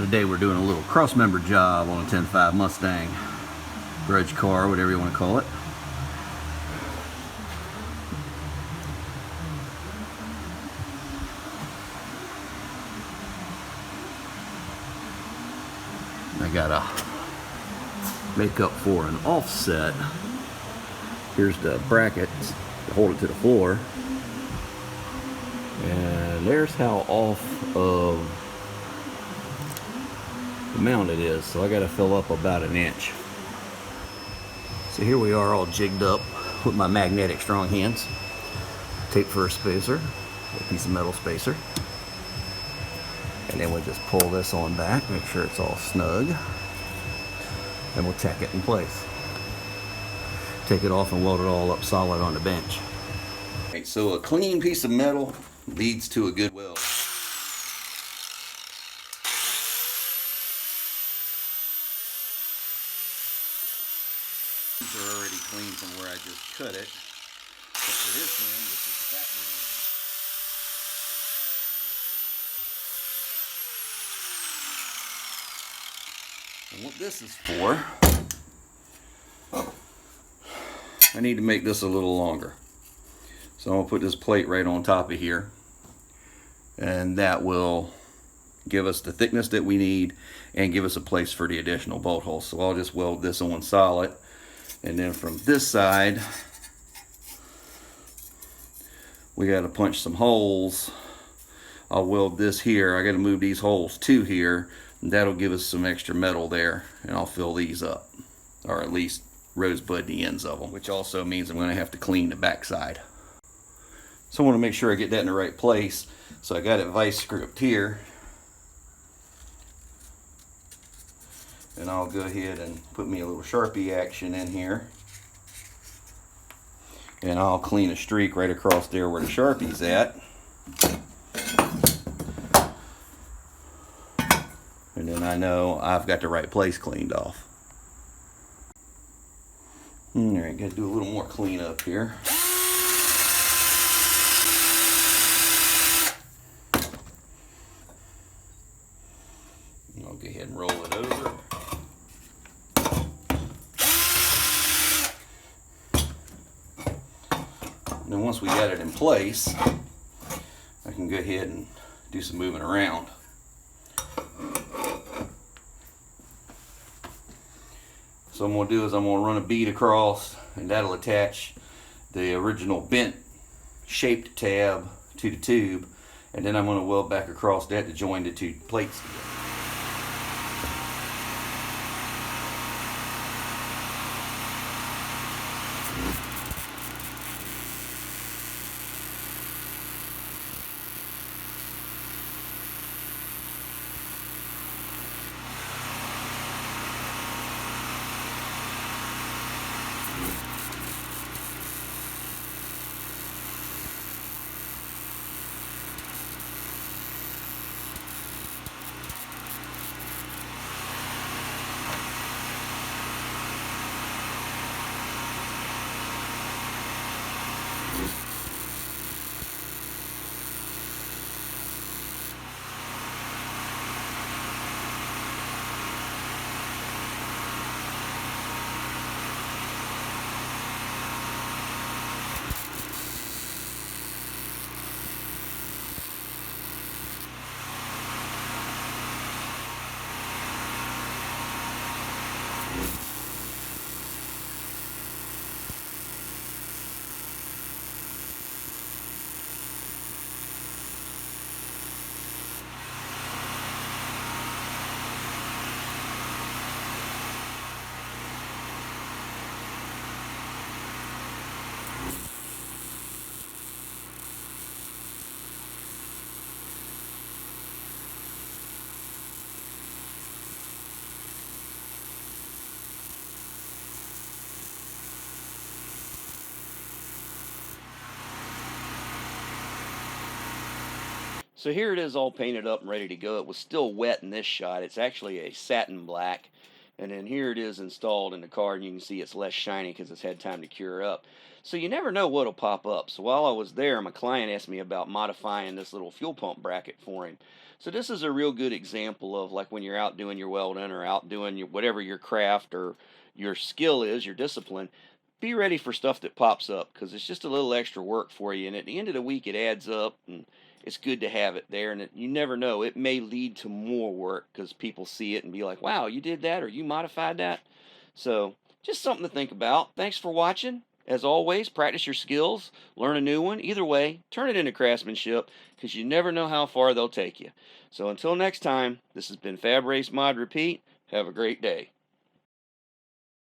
Today we're doing a little cross-member job on a 10.5 Mustang. Grudge car, whatever you want to call it. I gotta make up for an offset. Here's the brackets to hold it to the floor. And there's how off of the mount it is. So I gotta fill up about an inch. So here we are all jigged up with my magnetic strong hands. Tape for a spacer, a piece of metal spacer. And then we'll just pull this on back, make sure it's all snug. And we'll tack it in place. Take it off and weld it all up solid on the bench. Okay, so a clean piece of metal leads to a good weld. These are already clean from where I just cut it. Except for this end, which is the back end. And what this is for, I need to make this a little longer. So I'm going to put this plate right on top of here. And that will give us the thickness that we need and give us a place for the additional bolt holes. So I'll just weld this on solid. And then from this side, we got to punch some holes. I'll weld this here. I got to move these holes to here. And that'll give us some extra metal there. And I'll fill these up. Or at least rosebud the ends of them. Which also means I'm going to have to clean the back side. So I want to make sure I get that in the right place. So I got it vice gripped here. And I'll go ahead and put me a little Sharpie action in here. And I'll clean a streak right across there where the Sharpie's at. And then I know I've got the right place cleaned off. Alright, gotta do a little more cleanup here. I'll go ahead and roll it over. And then once we got it in place, I can go ahead and do some moving around. So what I'm going to do is I'm going to run a bead across, and that'll attach the original bent shaped tab to the tube, and then I'm going to weld back across that to join the two plates together. So here it is all painted up and ready to go. It was still wet in this shot. It's actually a satin black. And then here it is installed in the car, and you can see it's less shiny because it's had time to cure up. So you never know what'll pop up. So while I was there, my client asked me about modifying this little fuel pump bracket for him. So this is a real good example of like when you're out doing your welding or out doing your whatever your craft or your skill is, your discipline. Be ready for stuff that pops up because it's just a little extra work for you. And at the end of the week, it adds up, and it's good to have it there. And you never know, it may lead to more work because people see it and be like, wow, you did that or you modified that. So just something to think about. Thanks for watching. As always, practice your skills, learn a new one. Either way, turn it into craftsmanship because you never know how far they'll take you. So until next time, this has been Fab Race Mod Repeat. Have a great day.